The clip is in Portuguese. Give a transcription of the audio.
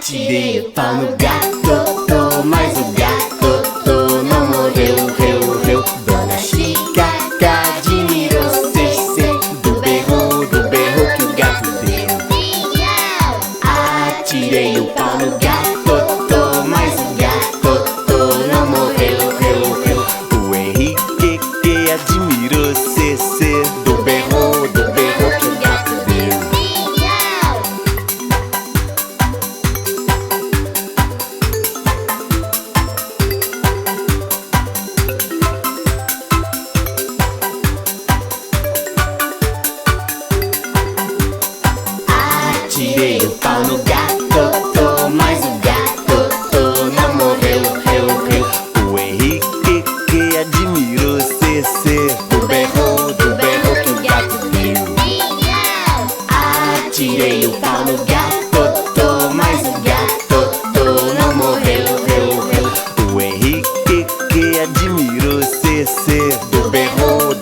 Atirei o pau no gato, mas o gato não morreu, reu. Dona Chica admirou, do berro que o gato deu. Atirei o pau no gato, mas o gato não morreu, reu. O Henrique que admirou, do berro que o gato deu. Atirei o pau no gato, mas o gato não morreu, reu. o Henrique que admirou, Do berro que o gato deu. Atirei o pau no gato, mas o gato não morreu, reu. o Henrique que admirou, Do berro